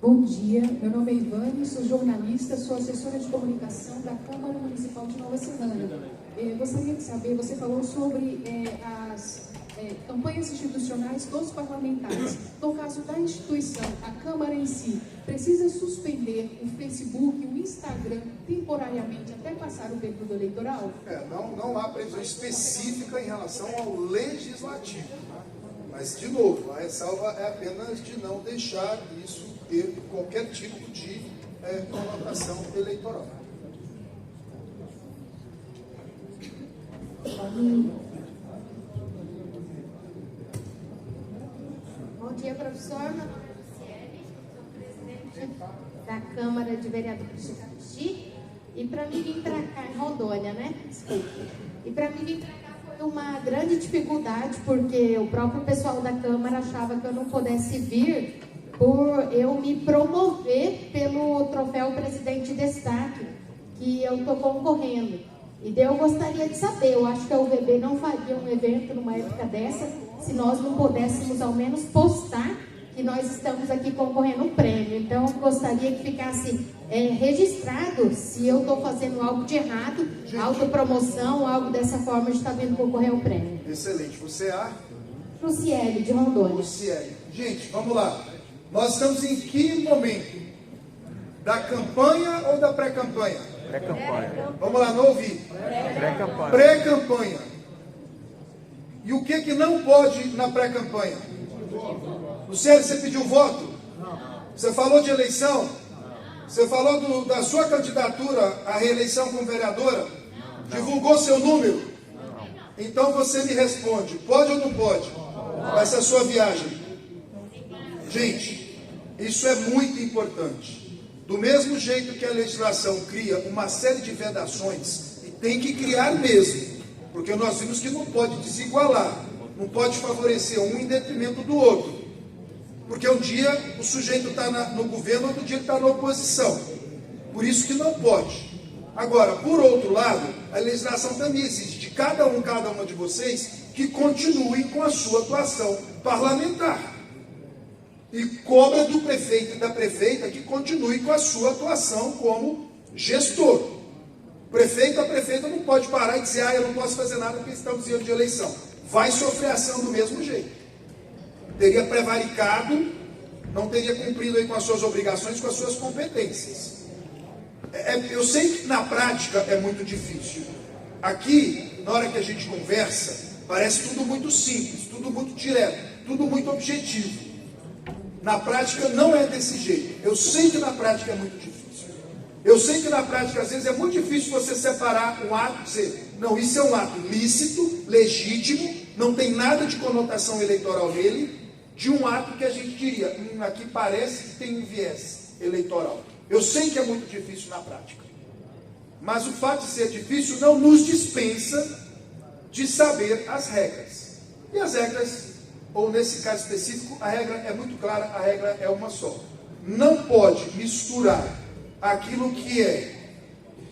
Bom dia, meu nome é Ivane, sou jornalista, sou assessora de comunicação da Câmara Municipal de Nova Serrana. Gostaria de saber, você falou sobre as campanhas institucionais dos parlamentares. No caso da instituição, a Câmara em si, precisa suspender o Facebook, o Instagram, temporariamente, até passar o período eleitoral? Não há previsão específica em relação ao legislativo. Mas, de novo, a ressalva é apenas de não deixar isso ter qualquer tipo de conotação eleitoral. Bom dia, professor. Meu nome é Luciene, sou presidente da Câmara de Vereadores de Capixi. E para mim vir para cá, em Rondônia, né? Desculpa. E para mim vir para cá foi uma grande dificuldade, porque o próprio pessoal da Câmara achava que eu não pudesse vir por eu me promover pelo troféu Presidente Destaque, que eu estou concorrendo. E daí eu gostaria de saber, eu acho que a UVB não faria um evento numa época dessa, se nós não pudéssemos ao menos postar que nós estamos aqui concorrendo um prêmio. Então, eu gostaria que ficasse registrado se eu estou fazendo algo de errado, autopromoção, algo dessa forma, a gente está vindo concorrer ao prêmio. Excelente. Você é a? Luciele, de Rondônia. Luciele. Gente, vamos lá. Nós estamos em que momento? Da campanha ou da pré-campanha? Pré-campanha. Vamos lá, não ouvi. Pré-campanha. Pré-campanha. E o que não pode na pré-campanha? Luciele, você pediu voto? Você falou de eleição? Você falou da sua candidatura à reeleição como vereadora? Divulgou seu número? Então você me responde, pode ou não pode? Essa é a sua viagem. Gente, isso é muito importante. Do mesmo jeito que a legislação cria uma série de vedações, e tem que criar mesmo, porque nós vimos que não pode desigualar, não pode favorecer um em detrimento do outro. Porque um dia o sujeito está no governo, outro dia ele está na oposição. Por isso que não pode. Agora, por outro lado, a legislação também exige de cada uma de vocês que continue com a sua atuação parlamentar. E cobra do prefeito e da prefeita que continue com a sua atuação como gestor. O prefeito, a prefeita não pode parar e dizer, eu não posso fazer nada porque estamos em ano de eleição. Vai sofrer ação do mesmo jeito. Teria prevaricado, não teria cumprido aí com as suas obrigações, com as suas competências. Eu sei que na prática é muito difícil. Aqui, na hora que a gente conversa, parece tudo muito simples, tudo muito direto, tudo muito objetivo. Na prática não é desse jeito. Eu sei que na prática é muito difícil. Eu sei que na prática, às vezes, é muito difícil você separar um ato e dizer, não, isso é um ato lícito, legítimo, não tem nada de conotação eleitoral nele, de um ato que a gente diria, aqui parece que tem um viés eleitoral. Eu sei que é muito difícil na prática. Mas o fato de ser difícil não nos dispensa de saber as regras. E as regras, ou nesse caso específico, a regra é muito clara, a regra é uma só. Não pode misturar aquilo que é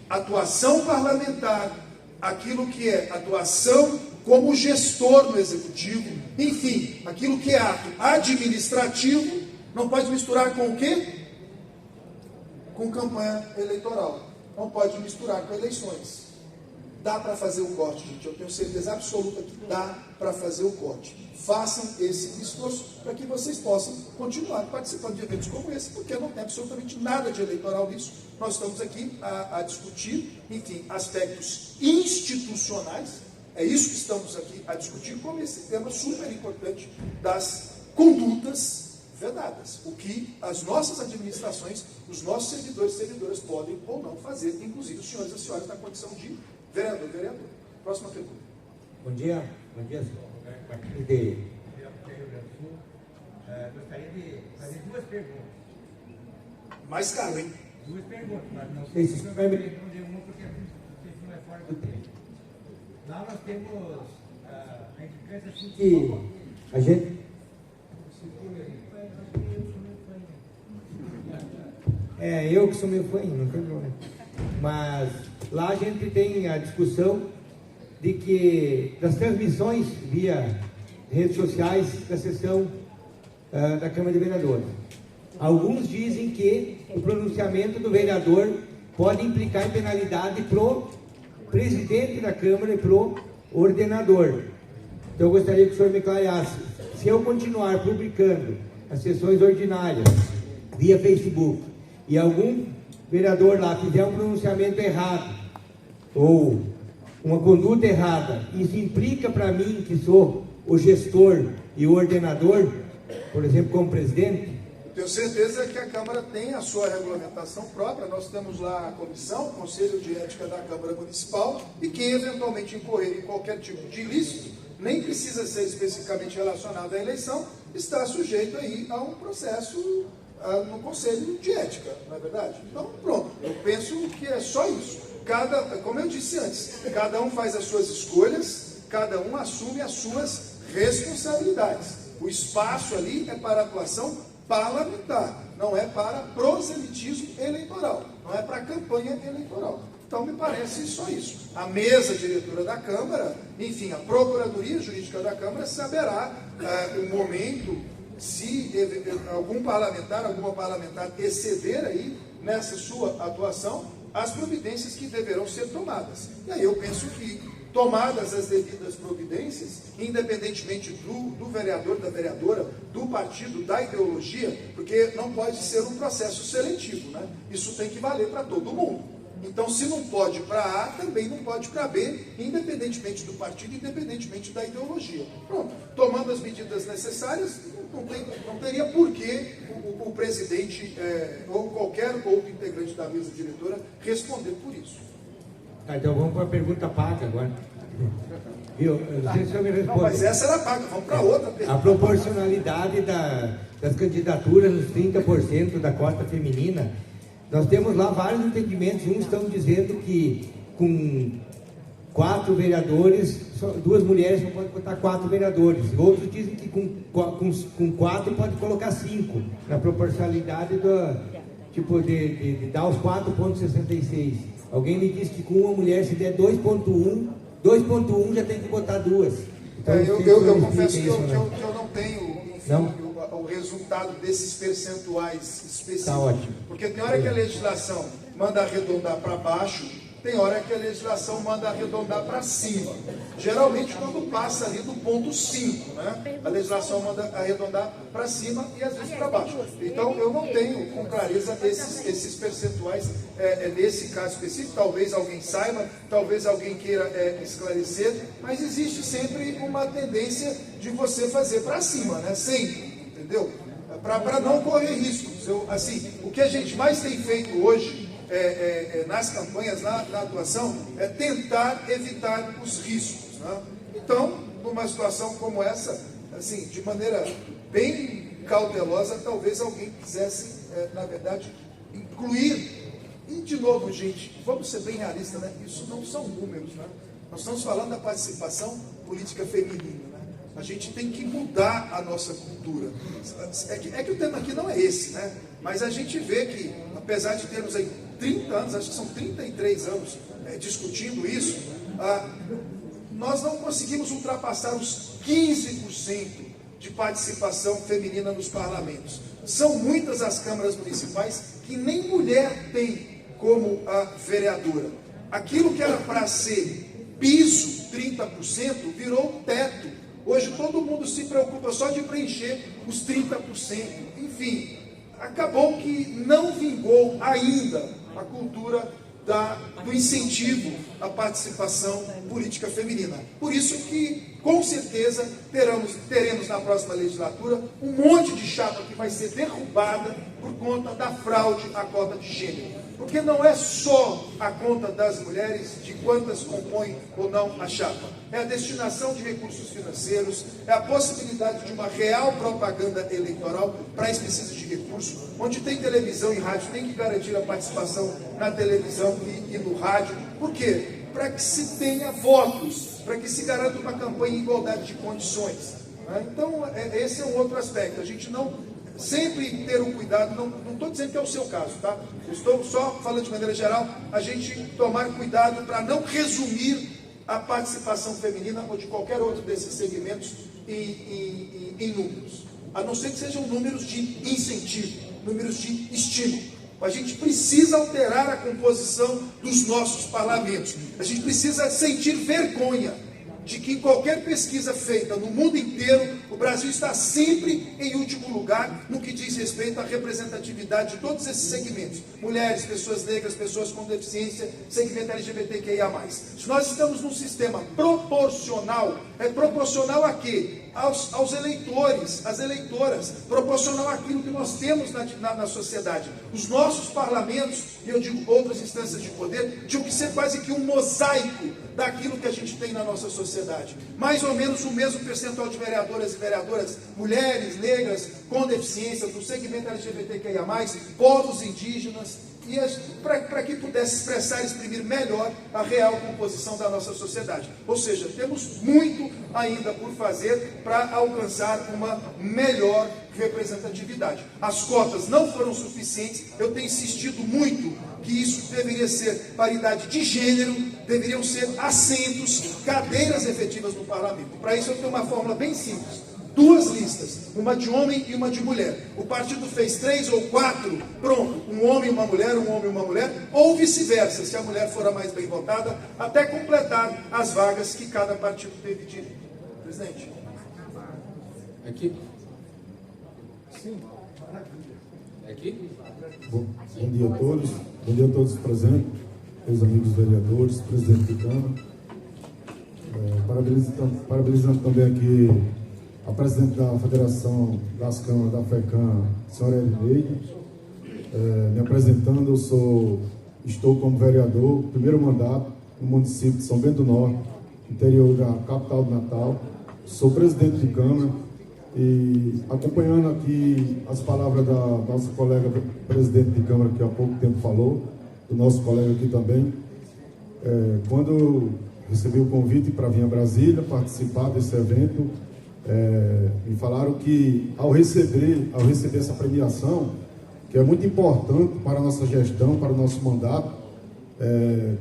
atuação parlamentar, aquilo que é atuação como gestor no executivo, enfim, aquilo que é ato administrativo, não pode misturar com o quê? Com campanha eleitoral. Não pode misturar com eleições. Dá para fazer o corte, gente. Eu tenho certeza absoluta que dá para fazer o corte. Façam esse esforço para que vocês possam continuar participando de eventos como esse, porque não tem absolutamente nada de eleitoral nisso. Nós estamos aqui a discutir, enfim, aspectos institucionais. É isso que estamos aqui a discutir, como esse tema super importante das condutas vedadas. O que as nossas administrações, os nossos servidores e servidoras podem ou não fazer, inclusive os senhores e as senhoras na condição de vereador e vereadora. Próxima pergunta. Bom dia, senhor. Aqui de Rio Grande do Sul. Gostaria de fazer duas perguntas. Mais caro, hein? Duas perguntas, mas não sei se o senhor vai me responder uma, porque não é fora do tempo. Lá nós temos a implicância assim que a gente... eu que sou meio fã, não tem problema. Mas lá a gente tem a discussão de que das transmissões via redes sociais da sessão da Câmara de Vereadores. Alguns dizem que o pronunciamento do vereador pode implicar em penalidade para o presidente da Câmara e para o ordenador. Então eu gostaria que o senhor me clareasse. Se eu continuar publicando as sessões ordinárias via Facebook e algum vereador lá fizer um pronunciamento errado ou uma conduta errada, isso implica para mim, que sou o gestor e o ordenador, por exemplo, como presidente? Tenho certeza que a Câmara tem a sua regulamentação própria. Nós temos lá a comissão, o Conselho de Ética da Câmara Municipal, e quem eventualmente incorrer em qualquer tipo de ilícito, nem precisa ser especificamente relacionado à eleição, está sujeito aí a um processo no Conselho de Ética, não é verdade? Então, pronto, eu penso que é só isso. Como eu disse antes, cada um faz as suas escolhas, cada um assume as suas responsabilidades. O espaço ali é para atuação parlamentar, não é para proselitismo eleitoral, não é para campanha eleitoral. Então, me parece só isso. A mesa diretora da Câmara, enfim, a Procuradoria Jurídica da Câmara saberá o momento, se algum parlamentar, alguma parlamentar exceder aí nessa sua atuação, as providências que deverão ser tomadas. E aí eu penso que, tomadas as devidas providências, independentemente do vereador, da vereadora, do partido, da ideologia, porque não pode ser um processo seletivo, né? Isso tem que valer para todo mundo. Então, se não pode para A, também não pode para B, independentemente do partido, independentemente da ideologia. Pronto, tomando as medidas necessárias, não teria por que o presidente ou qualquer outro integrante da mesa diretora responder por isso. Então vamos para a pergunta paga agora. Eu não sei se o senhor me responde. Não, mas essa era paga, vamos para outra pergunta. A proporcionalidade das candidaturas, os 30% da cota feminina, nós temos lá vários entendimentos. Uns estão dizendo que com 4 vereadores, duas mulheres não podem botar 4 vereadores. Outros dizem que com 4 pode colocar 5, na proporcionalidade de dar os 4,66. Alguém me disse que com uma mulher, se der 2,1 já tem que botar 2. Então, eu confesso que eu não tenho, enfim, o resultado desses percentuais específicos. Tá ótimo. Porque tem hora que a legislação manda arredondar para baixo, tem hora que a legislação manda arredondar para cima. Geralmente quando passa ali do ponto 5, né? A legislação manda arredondar para cima e às vezes para baixo. Então eu não tenho com clareza esses percentuais nesse caso específico. Talvez alguém saiba, talvez alguém queira esclarecer, mas existe sempre uma tendência de você fazer para cima, né? Sempre, entendeu? Para não correr riscos. O que a gente mais tem feito hoje nas campanhas, na atuação, é tentar evitar os riscos, né? Então, numa situação como essa, assim, de maneira bem cautelosa, talvez alguém quisesse, na verdade, incluir. E, de novo, gente, vamos ser bem realistas, né? Isso não são números, né? Nós estamos falando da participação política feminina, né? A gente tem que mudar a nossa cultura. É que o tema aqui não é esse, né? Mas a gente vê que, apesar de termos aí 30 anos, acho que são 33 anos discutindo isso, nós não conseguimos ultrapassar os 15% de participação feminina nos parlamentos. São muitas as câmaras municipais que nem mulher tem como a vereadora. Aquilo que era para ser piso, 30%, virou teto. Hoje todo mundo se preocupa só de preencher os 30%. Enfim, acabou que não vingou ainda a cultura do incentivo à participação política feminina. Por isso que, com certeza, teremos na próxima legislatura um monte de chapa que vai ser derrubada por conta da fraude à cota de gênero. Porque não é só a conta das mulheres de quantas compõem ou não a chapa. É a destinação de recursos financeiros, é a possibilidade de uma real propaganda eleitoral. Para isso precisa de recurso. Onde tem televisão e rádio, tem que garantir a participação na televisão e no rádio. Por quê? Para que se tenha votos, para que se garanta uma campanha em igualdade de condições. Então, esse é um outro aspecto. A gente não... Sempre ter um cuidado, não estou dizendo que é o seu caso, tá? Estou só falando de maneira geral, a gente tomar cuidado para não resumir a participação feminina ou de qualquer outro desses segmentos em números. A não ser que sejam números de incentivo, números de estímulo. A gente precisa alterar a composição dos nossos parlamentos. A gente precisa sentir vergonha de que em qualquer pesquisa feita no mundo inteiro, o Brasil está sempre em último lugar no que diz respeito à representatividade de todos esses segmentos. Mulheres, pessoas negras, pessoas com deficiência, segmento LGBTQIA+. Se nós estamos num sistema proporcional, é proporcional a quê? Aos eleitores, às eleitoras, proporcional àquilo que nós temos na sociedade. Os nossos parlamentos, e eu digo outras instâncias de poder, tinham que ser quase que um mosaico daquilo que a gente tem na nossa sociedade. Mais ou menos o mesmo percentual de vereadoras e vereadoras, mulheres, negras, com deficiência, do segmento LGBTQIA+, povos indígenas, e para que pudesse expressar e exprimir melhor a real composição da nossa sociedade. Ou seja, temos muito ainda por fazer para alcançar uma melhor representatividade. As cotas não foram suficientes, eu tenho insistido muito que isso deveria ser paridade de gênero, deveriam ser assentos, cadeiras efetivas no parlamento. Para isso eu tenho uma fórmula bem simples. 2 listas, uma de homem e uma de mulher. O partido fez 3 ou 4, pronto, um homem e uma mulher, um homem e uma mulher, ou vice-versa, se a mulher for a mais bem votada, até completar as vagas que cada partido teve direito. Presidente. Aqui? Sim. Aqui? Bom dia a todos. Bom dia a todos presentes, meus amigos vereadores, presidente de Câmara. Parabenizando também aqui a presidente da Federação das Câmaras da FECAM, senhora Elineide. Me apresentando, estou como vereador, primeiro mandato no município de São Bento do Norte, interior da capital do Natal. Sou presidente de Câmara e acompanhando aqui as palavras da nossa colega presidente de Câmara, que há pouco tempo falou, do nosso colega aqui também. Quando eu recebi o convite para vir a Brasília participar desse evento, me falaram que ao receber essa premiação, que é muito importante para a nossa gestão, para o nosso mandato,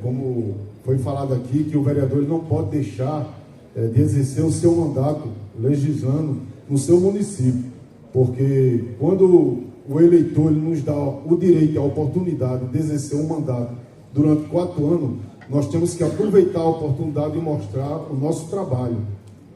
como foi falado aqui, que o vereador ele não pode deixar de exercer o seu mandato legislando no seu município, porque quando o eleitor ele nos dá o direito e a oportunidade de exercer um mandato durante 4 anos, nós temos que aproveitar a oportunidade e mostrar o nosso trabalho.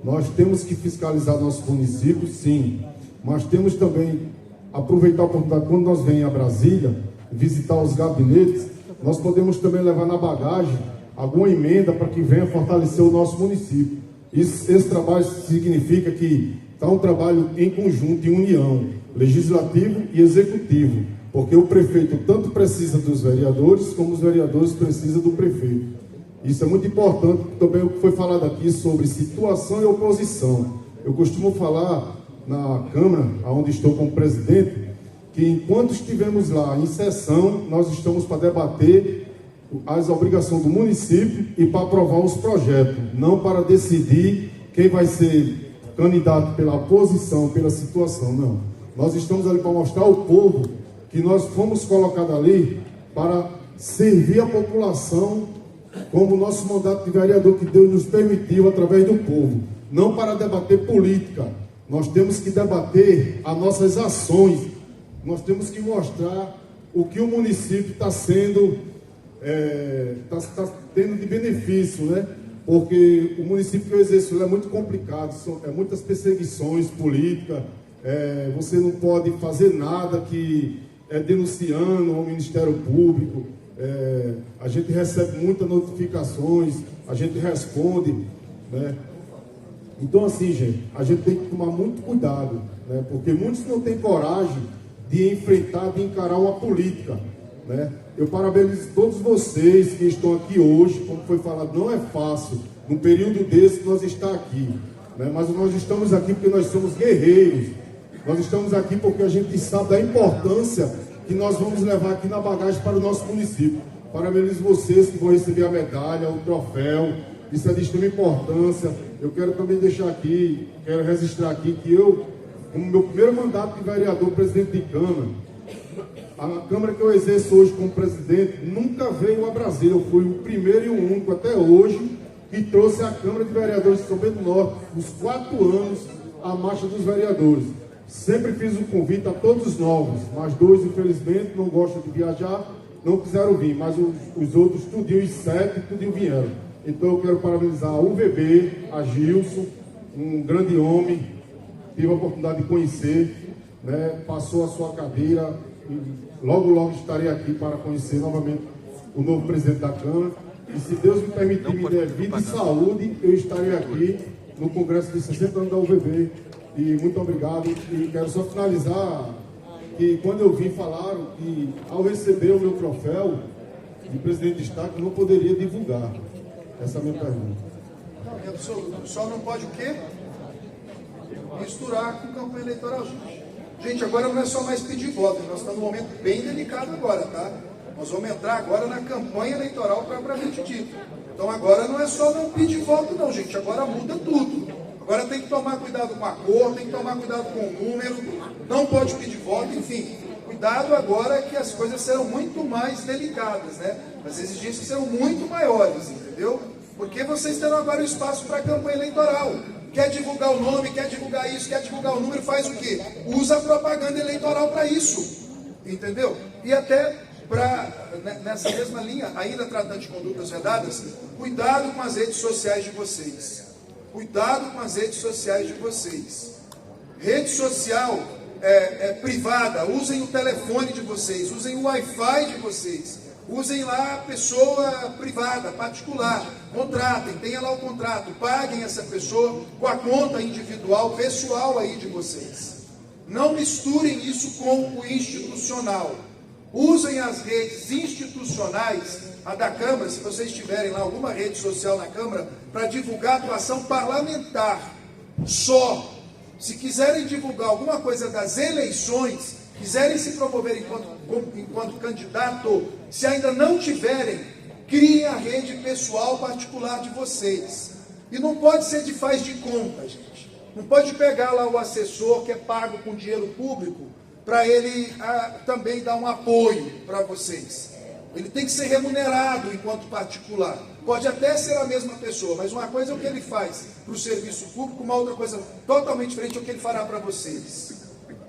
Nós temos que fiscalizar nosso município, sim, mas temos também aproveitar a oportunidade, quando nós vem a Brasília, visitar os gabinetes, nós podemos também levar na bagagem alguma emenda para que venha fortalecer o nosso município. Esse trabalho significa que está um trabalho em conjunto, em união, legislativo e executivo, porque o prefeito tanto precisa dos vereadores, como os vereadores precisam do prefeito. Isso é muito importante, também o que foi falado aqui sobre situação e oposição. Eu costumo falar na Câmara, onde estou como presidente, que enquanto estivermos lá em sessão, nós estamos para debater as obrigações do município e para aprovar os projetos, não para decidir quem vai ser candidato pela oposição, pela situação, não. Nós estamos ali para mostrar ao povo que nós fomos colocados ali para servir a população como o nosso mandato de vereador que Deus nos permitiu através do povo, não para debater política. Nós temos que debater as nossas ações, nós temos que mostrar o que o município está sendo, está tendo de benefício, né? Porque o município que eu exerço é muito complicado, são muitas perseguições políticas, você não pode fazer nada que denunciando ao Ministério Público, A gente recebe muitas notificações, a gente responde, né? Então, assim, gente, a gente tem que tomar muito cuidado, né? Porque muitos não têm coragem de enfrentar, de encarar uma política, né? Eu parabenizo todos vocês que estão aqui hoje. Como foi falado, não é fácil, num período desse, nós estar aqui, né? Mas nós estamos aqui porque nós somos guerreiros. Nós estamos aqui porque a gente sabe da importância que nós vamos levar aqui na bagagem para o nosso município. Parabenizo vocês que vão receber a medalha, o troféu. Isso é de extrema importância. Eu quero também deixar aqui, quero registrar aqui que eu, como meu primeiro mandato de vereador, presidente de Câmara, a Câmara que eu exerço hoje como presidente nunca veio a Brasília. Eu fui o primeiro e o único até hoje que trouxe a Câmara de Vereadores de São Bento do Norte, os 4 anos, a Marcha dos Vereadores. Sempre fiz o convite a todos os novos, mas 2, infelizmente, não gostam de viajar, não quiseram vir, mas os outros, tudinho, os 7, tudinho vieram. Então eu quero parabenizar o VB, a Gilson, um grande homem, tive a oportunidade de conhecer, né, passou a sua cadeira, e logo estarei aqui para conhecer novamente o novo presidente da Câmara. E se Deus me permitir, me der vida e saúde, eu estarei aqui no Congresso de 60 anos da UVB. E muito obrigado. E quero só finalizar que quando eu vim, falaram que ao receber o meu troféu de presidente de Estado, eu não poderia divulgar. Essa é a minha pergunta. Só não pode o quê? Misturar com campanha eleitoral, gente. Gente, agora não é só mais pedir voto, nós estamos num momento bem delicado agora, tá? Nós vamos entrar agora na campanha eleitoral propriamente dita. Então agora não é só não pedir voto não, gente, agora muda tudo. Agora tem que tomar cuidado com a cor, tem que tomar cuidado com o número, não pode pedir voto, enfim. Cuidado agora que as coisas serão muito mais delicadas, né? As exigências serão muito maiores, entendeu? Porque vocês terão agora o espaço para a campanha eleitoral. Quer divulgar o nome, quer divulgar isso, quer divulgar o número, faz o quê? Usa a propaganda eleitoral para isso, entendeu? E até nessa mesma linha, ainda tratando de condutas vedadas, cuidado com as redes sociais de vocês. Cuidado com as redes sociais de vocês. Rede social privada, usem o telefone de vocês, usem o Wi-Fi de vocês. Usem lá a pessoa privada, particular, contratem, tenha lá o contrato, paguem essa pessoa com a conta individual, pessoal aí de vocês. Não misturem isso com o institucional. Usem as redes institucionais, a da Câmara, se vocês tiverem lá alguma rede social na Câmara, para divulgar atuação parlamentar. Só. Se quiserem divulgar alguma coisa das eleições, quiserem se promover enquanto candidato, se ainda não tiverem, criem a rede pessoal particular de vocês. E não pode ser de faz de conta, gente. Não pode pegar lá o assessor que é pago com dinheiro público para ele também dar um apoio para vocês. Ele tem que ser remunerado enquanto particular. Pode até ser a mesma pessoa, mas uma coisa é o que ele faz para o serviço público, uma outra coisa totalmente diferente é o que ele fará para vocês.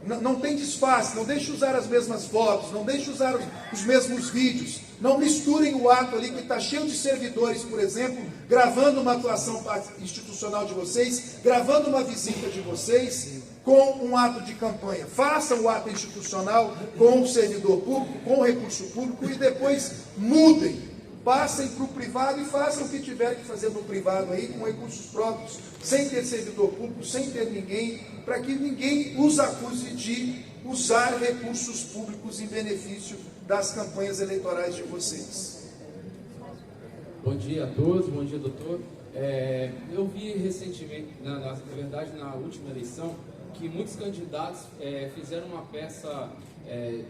Não tem disfarce, não deixe usar as mesmas fotos, não deixe usar os mesmos vídeos, não misturem o ato ali que está cheio de servidores, por exemplo, gravando uma atuação institucional de vocês, gravando uma visita de vocês, com um ato de campanha. Façam o ato institucional com o servidor público, com o recurso público e depois mudem. Passem para o privado e façam o que tiver que fazer no privado aí, com recursos próprios, sem ter servidor público, sem ter ninguém, para que ninguém os acuse de usar recursos públicos em benefício das campanhas eleitorais de vocês. Bom dia a todos, bom dia, doutor. Eu vi recentemente, na verdade, na última eleição, que muitos candidatos fizeram uma peça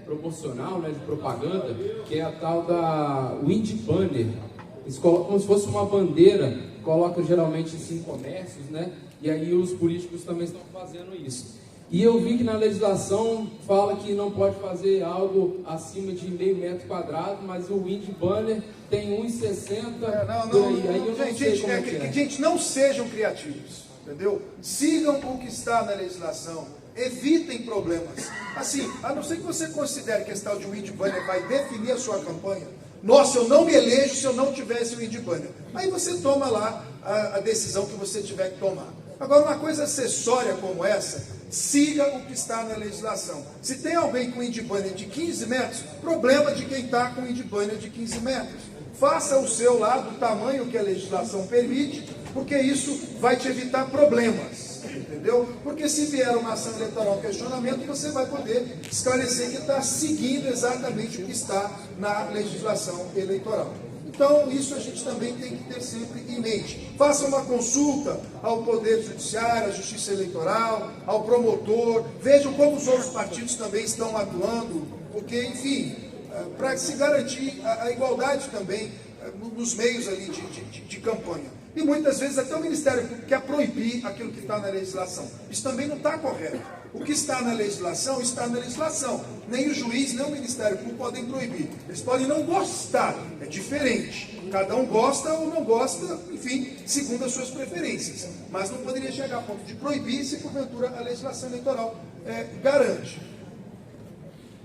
promocional, né, de propaganda, que é a tal da Wind Banner. Eles colocam como se fosse uma bandeira, colocam geralmente em comércios, né, e aí os políticos também estão fazendo isso. E eu vi que na legislação fala que não pode fazer algo acima de meio metro quadrado, mas o Wind Banner tem 1,60. Aí eu não sei como é. Gente, não sejam criativos, entendeu? Sigam o que está na legislação, evitem problemas. Assim, a não ser que você considere que esse tal de Wind Banner vai definir a sua campanha. Nossa, eu não me elejo se eu não tivesse o Wind Banner. Aí você toma lá a decisão que você tiver que tomar. Agora, uma coisa acessória como essa, siga o que está na legislação. Se tem alguém com Indibânia de 15 metros, problema de quem está com Indibânia de 15 metros. Faça o seu lá do tamanho que a legislação permite, porque isso vai te evitar problemas, entendeu? Porque se vier uma ação eleitoral, um questionamento, você vai poder esclarecer que está seguindo exatamente o que está na legislação eleitoral. Então, isso a gente também tem que ter sempre em mente. Faça uma consulta ao Poder Judiciário, à Justiça Eleitoral, ao promotor, vejam como os outros partidos também estão atuando, porque, enfim, para se garantir a igualdade também nos meios ali de campanha. E muitas vezes até o Ministério Público quer proibir aquilo que está na legislação. Isso também não está correto. O que está na legislação, está na legislação. Nem o juiz, nem o Ministério Público podem proibir. Eles podem não gostar, é diferente. Cada um gosta ou não gosta, enfim, segundo as suas preferências. Mas não poderia chegar a ponto de proibir se porventura a legislação eleitoral garante.